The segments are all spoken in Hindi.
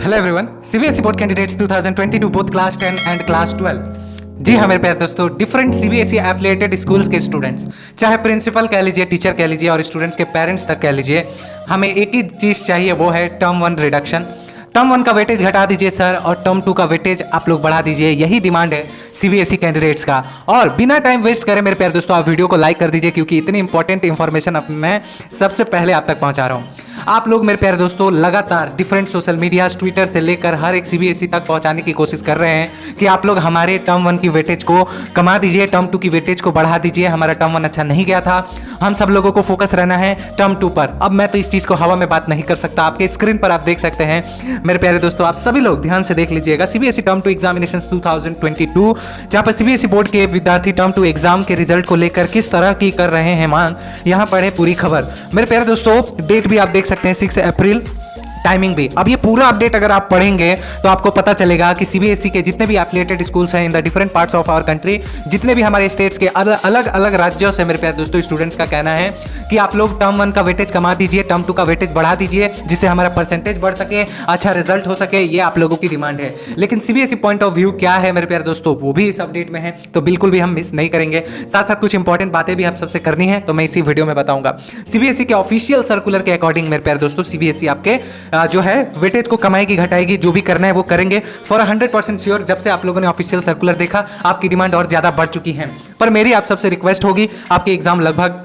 Hello everyone, CBSE board candidates 2022 both class 10 and class 12। जी हाँ मेरे प्यारे दोस्तों, डिफरेंट सीबीएसई एफिलिएटेड स्कूल्स के स्टूडेंट्स, चाहे प्रिंसिपल कह लीजिए, टीचर कह लीजिए और स्टूडेंट्स के पेरेंट्स तक कह लीजिए, हमें एक ही चीज़ चाहिए, वो है टर्म 1 रिडक्शन। टर्म 1 का वेटेज घटा दीजिए सर और टर्म 2 का वेटेज आप लोग बढ़ा दीजिए। यही डिमांड है सीबीएसई कैंडिडेट्स का। और बिना टाइम वेस्ट करें मेरे प्यारे दोस्तों, आप वीडियो को लाइक कर दीजिए क्योंकि इतनी इंपॉर्टेंट इंफॉर्मेशन अब मैं सबसे पहले आप तक पहुंचा रहा हूं। आप लोग मेरे प्यारे दोस्तों लगातार डिफरेंट सोशल मीडिया, ट्विटर से लेकर हर एक सीबीएसई तक पहुंचाने की कोशिश कर रहे हैं कि आप लोग हमारे टर्म 1 की वेटेज को कमा दीजिए, टर्म 2 की वेटेज को बढ़ा दीजिए। हमारा टर्म 1 अच्छा नहीं गया था, हम सब लोगों को फोकस रहना है टर्म 2 पर। अब मैं तो इस चीज़ को हवा में बात नहीं कर सकता, आपके स्क्रीन पर आप देख सकते हैं मेरे प्यारे दोस्तों। आप सभी लोग ध्यान से देख लीजिएगा, सीबीएसई टर्म 2 एग्जामिनेशंस 2022, जहां पर सीबीएसई बोर्ड के विद्यार्थी टर्म 2 एग्जाम के रिजल्ट को लेकर किस तरह की कर रहे हैं मांग, यहां पर है पूरी खबर। मेरे प्यारे दोस्तों, डेट भी आप देख सकते हैं 6 अप्रैल, टाइमिंग भी। अब ये पूरा अपडेट अगर आप पढ़ेंगे तो आपको पता चलेगा कि सीबीएसई के जितने भी एफिलिएटेड स्कूल्स हैं in the different parts of our country, जितने भी हमारे स्टेट्स के अलग अलग राज्यों से मेरे प्यारे दोस्तों स्टूडेंट्स का कहना है कि आप लोग टर्म 1 का वेटेज कमा दीजिए, टर्म 2 का वेटेज बढ़ा दीजिए, जिससे हमारा परसेंटेज बढ़ सके, अच्छा रिजल्ट हो सके। ये आप लोगों की डिमांड है। लेकिन सीबीएसई पॉइंट ऑफ व्यू क्या है मेरे प्यारे दोस्तों, वो भी इस अपडेट में है, तो बिल्कुल भी हम मिस नहीं करेंगे। साथ साथ कुछ इंपॉर्टेंट बातें भी आप सबसे करनी है, तो मैं इसी वीडियो में बताऊंगा। सीबीएसई के ऑफिशियल सर्कुलर के अकॉर्डिंग मेरे प्यारे दोस्तों, सीबीएसई आपके जो है वेटेज को कमाएगी घटाएगी, जो भी करना है वो करेंगे फॉर 100% श्योर। जब से आप लोगों ने ऑफिशियल सर्कुलर देखा, आपकी डिमांड और ज्यादा बढ़ चुकी है। पर मेरी आप सबसे रिक्वेस्ट होगी, आपके एग्जाम लगभग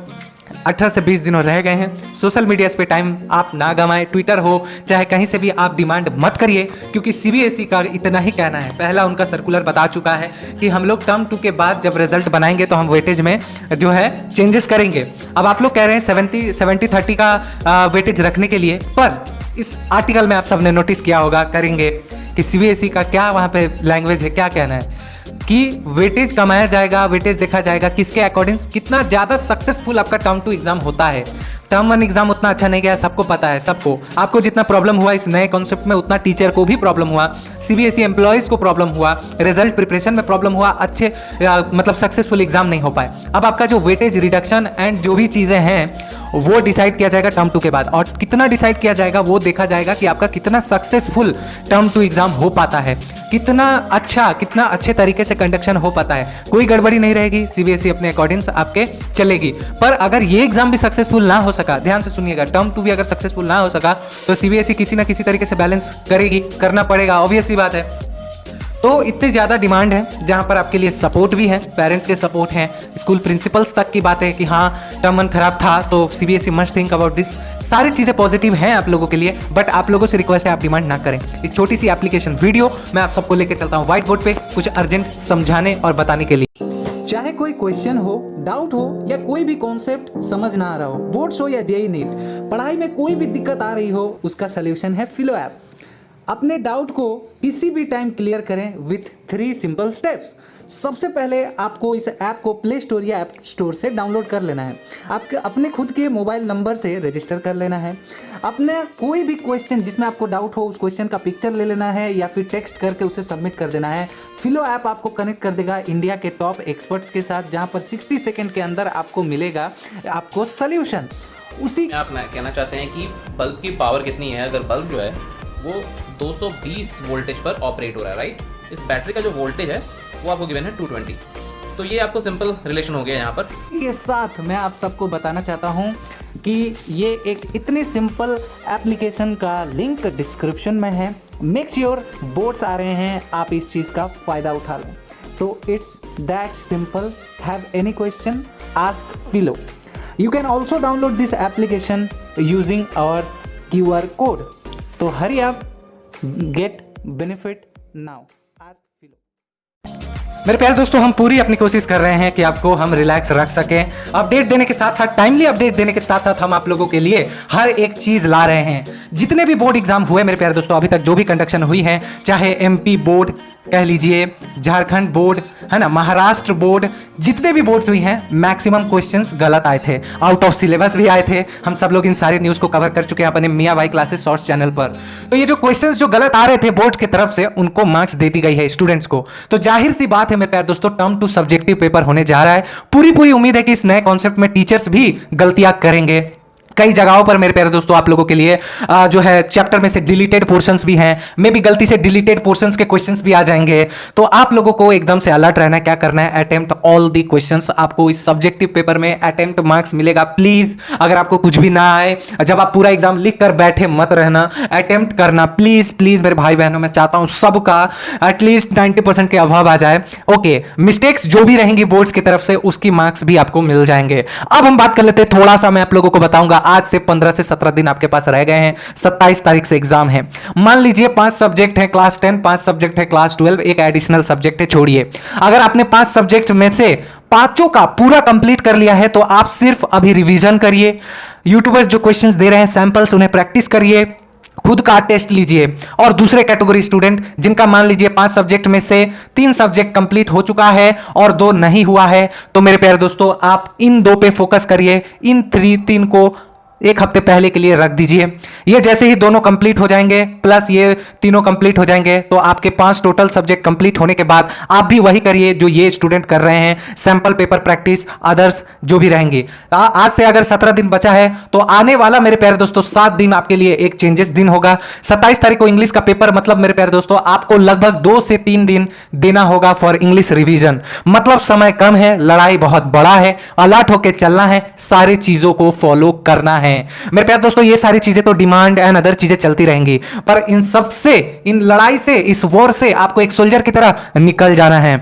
18 से 20 दिनों रह गए हैं, सोशल मीडिया पे टाइम आप ना गंवाएं, ट्विटर हो चाहे कहीं से भी आप डिमांड मत करिए, क्योंकि सीबीएसई का इतना ही कहना है। पहला उनका सर्कुलर बता चुका है कि हम लोग टर्म 2 के बाद जब रिजल्ट बनाएंगे तो हम वेटेज में जो है चेंजेस करेंगे। अब आप लोग कह रहे हैं 70-30 का वेटेज रखने के लिए, पर इस आर्टिकल में आप सबने नोटिस किया होगा, करेंगे कि सीबीएसई का क्या वहाँ पे लैंग्वेज है, क्या कहना है कि वेटेज कमाया जाएगा, वेटेज देखा जाएगा किसके अकॉर्डिंग, कितना ज़्यादा सक्सेसफुल आपका टर्म 2 एग्जाम होता है। टर्म 1 एग्जाम उतना अच्छा नहीं गया, सबको पता है, सबको। आपको जितना प्रॉब्लम हुआ इस नए कॉन्सेप्ट में, उतना टीचर को भी प्रॉब्लम हुआ, सीबीएसई एम्प्लॉयज़ को प्रॉब्लम हुआ, रिजल्ट प्रिपरेशन में प्रॉब्लम हुआ, अच्छे मतलब सक्सेसफुल एग्जाम नहीं हो पाए। अब आपका जो वेटेज रिडक्शन एंड जो भी चीज़ें हैं वो डिसाइड किया जाएगा टर्म 2 के बाद। और कितना डिसाइड किया जाएगा वो देखा जाएगा कि आपका कितना सक्सेसफुल टर्म 2 एग्जाम हो पाता है, कितना अच्छे तरीके से कंडक्शन हो पाता है। कोई गड़बड़ी नहीं रहेगी, सीबीएसई अपने अकॉर्डिंग आपके चलेगी। पर अगर ये एग्जाम भी सक्सेसफुल ना हो सका, ध्यान से सुनिएगा, टर्म 2 भी अगर सक्सेसफुल ना हो सका तो सीबीएसई किसी ना किसी तरीके से बैलेंस करेगी, करना पड़ेगा, ऑब्वियस सी बात है। तो इतनी ज़्यादा डिमांड है जहाँ पर आपके लिए सपोर्ट भी है, पेरेंट्स के सपोर्ट हैं, स्कूल प्रिंसिपल्स तक की बात है कि हाँ टर्म 1 खराब था तो CBSE must think about this. सारी चीज़ें पॉजिटिव हैं आप लोगों के लिए, बट आप लोगों से रिक्वेस्ट है आप डिमांड ना करें। इस छोटी सी एप्लीकेशन वीडियो मैं आप सबको लेकर चलता हूँ व्हाइट बोर्ड पे, कुछ अर्जेंट समझाने और बताने के लिए। चाहे कोई क्वेश्चन हो, डाउट हो या कोई भी कॉन्सेप्ट समझ ना आ रहा हो, बोर्ड्स हो या जेईई नीट, पढ़ाई में कोई भी दिक्कत आ रही हो, उसका सोल्यूशन है फिलो ऐप। अपने डाउट को किसी भी टाइम क्लियर करें विथ 3 सिंपल स्टेप्स। सबसे पहले आपको इस ऐप को प्ले स्टोर या ऐप स्टोर से डाउनलोड कर लेना है। आपके अपने खुद के मोबाइल नंबर से रजिस्टर कर लेना है। अपने कोई भी क्वेश्चन जिसमें आपको डाउट हो, उस क्वेश्चन का पिक्चर ले लेना है या फिर टेक्स्ट करके उसे सबमिट कर देना है। फिलो ऐप आपको कनेक्ट कर देगा इंडिया के टॉप एक्सपर्ट्स के साथ, जहां पर 60 सेकेंड के अंदर आपको मिलेगा आपको सोल्यूशन। उसी आप कहना चाहते हैं कि बल्ब की पावर कितनी है। अगर बल्ब जो है वो 220 वोल्टेज पर ऑपरेट हो रहा है, राइट, इस बैटरी का जो वोल्टेज है वो आपको गिवन है 220। तो ये आपको सिंपल रिलेशन हो गया यहाँ पर। ये साथ मैं आप सबको बताना चाहता हूँ कि ये एक इतने सिंपल एप्लीकेशन का लिंक डिस्क्रिप्शन में है। मेक श्योर बोर्ड्स आ रहे हैं, आप इस चीज़ का फ़ायदा उठा लें। तो it's that simple. Have any question, ask Filo. You can also download this application using our QR code. तो hurry up, get benefit now, ask Filo. मेरे प्यारे दोस्तों, हम पूरी अपनी कोशिश कर रहे हैं कि आपको हम रिलैक्स रख सकें, अपडेट देने के साथ साथ, टाइमली अपडेट देने के साथ साथ हम आप लोगों के लिए हर एक चीज ला रहे हैं। जितने भी बोर्ड एग्जाम हुए मेरे प्यारे दोस्तों, अभी तक जो भी कंडक्शन हुई है, चाहे MP बोर्ड कह लीजिए, झारखंड बोर्ड है ना, महाराष्ट्र बोर्ड, जितने भी बोर्ड्स हुई हैं, मैक्सिमम क्वेश्चंस गलत आए थे, आउट ऑफ सिलेबस भी आए थे। हम सब लोग इन सारी न्यूज़ को कवर कर चुके हैं अपने मियाँ भाई क्लासेस शॉर्ट्स चैनल पर। तो ये जो क्वेश्चंस जो गलत आ रहे थे बोर्ड की तरफ से, उनको मार्क्स दे दी गई है स्टूडेंट्स को। तो जाहिर सी बात है मेरे प्यारे दोस्तों, टर्म 2 सब्जेक्टिव पेपर होने जा रहा है। पूरी उम्मीद है कि इस नए कॉन्सेप्ट में टीचर्स भी गलतियां करेंगे, कई जगहों पर मेरे प्यारे दोस्तों आप लोगों के लिए जो है चैप्टर में से डिलीटेड पोर्शंस भी हैं, मे भी गलती से डिलीटेड पोर्शंस के क्वेश्चंस भी आ जाएंगे। तो आप लोगों को एकदम से अलर्ट रहना है, क्या करना है, अटेम्प्ट ऑल दी क्वेश्चंस। आपको इस सब्जेक्टिव पेपर में अटेम्प्ट मार्क्स मिलेगा। प्लीज अगर आपको कुछ भी ना आए, जब आप पूरा एग्जाम लिख कर बैठे मत रहना, अटेम्प्ट करना प्लीज प्लीज मेरे भाई बहनों। मैं चाहता हूं सबका एटलीस्ट 90% के अभाव आ जाए। ओके, मिस्टेक्स जो भी रहेंगी बोर्ड्स की तरफ से उसकी मार्क्स भी आपको मिल जाएंगे। अब हम बात कर लेते हैं, थोड़ा सा मैं आप लोगों को बताऊंगा। आज से 15 से 17 दिन आपके पास रह गए हैं, 27 तारीख से एग्जाम है। मान लीजिए 5 सब्जेक्ट है क्लास 10, 5 सब्जेक्ट है क्लास 12, एक एडिशनल सब्जेक्ट है। छोड़िए, अगर आपने 5 सब्जेक्ट में से पांचों का पूरा कंप्लीट कर लिया है तो आप सिर्फ अभी रिवीजन करिए। यूट्यूबर्स जो क्वेश्चंस दे रहे हैं सैंपल्स, उन्हें प्रैक्टिस करिए, खुद का टेस्ट लीजिए। और दूसरे कैटेगरी स्टूडेंट जिनका मान लीजिए 5 सब्जेक्ट में से 3 सब्जेक्ट कंप्लीट हो चुका है और 2 नहीं हुआ है, तो मेरे प्यारे दोस्तों आप इन 2 पे फोकस करिए। इन 3 को एक हफ्ते पहले के लिए रख दीजिए। ये जैसे ही दोनों कंप्लीट हो जाएंगे प्लस ये तीनों कंप्लीट हो जाएंगे तो आपके 5 टोटल सब्जेक्ट कंप्लीट होने के बाद आप भी वही करिए जो ये स्टूडेंट कर रहे हैं, सैंपल पेपर प्रैक्टिस, अदर्स जो भी रहेंगे। आज से अगर 17 दिन बचा है तो आने वाला मेरे प्यारे दोस्तों 7 दिन आपके लिए एक चेंजेस दिन होगा। 27 तारीख को इंग्लिश का पेपर, मतलब मेरे प्यारे दोस्तों आपको लगभग 2 से 3 दिन देना होगा फॉर इंग्लिश रिवीजन। मतलब समय कम है, लड़ाई बहुत बड़ा है, अलर्ट होकर चलना है, सारी चीजों को फॉलो करना है। मेरे प्यारे दोस्तों ये सारी चीजें तो डिमांड एंड अदर चीजें चलती रहेंगी, पर इन सब से, इन लड़ाई से, इस वॉर से आपको एक सोल्जर की तरह निकल जाना है।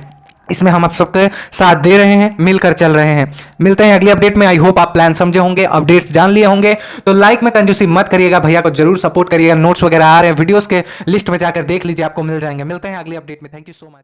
इसमें हम आप सबके साथ दे रहे हैं, मिलकर चल रहे हैं। मिलते हैं अगली अपडेट में। आई होप आप प्लान समझे होंगे, अपडेट्स जान लिए होंगे। तो लाइक में कंजूसी मत करिएगा, भैया को जरूर सपोर्ट करिएगा। नोट्स वगैरह आ रहे हैं, वीडियोस के लिस्ट में जाकर देख लीजिए, आपको मिल जाएंगे। मिलते हैं अगली अपडेट में। Thank you so much.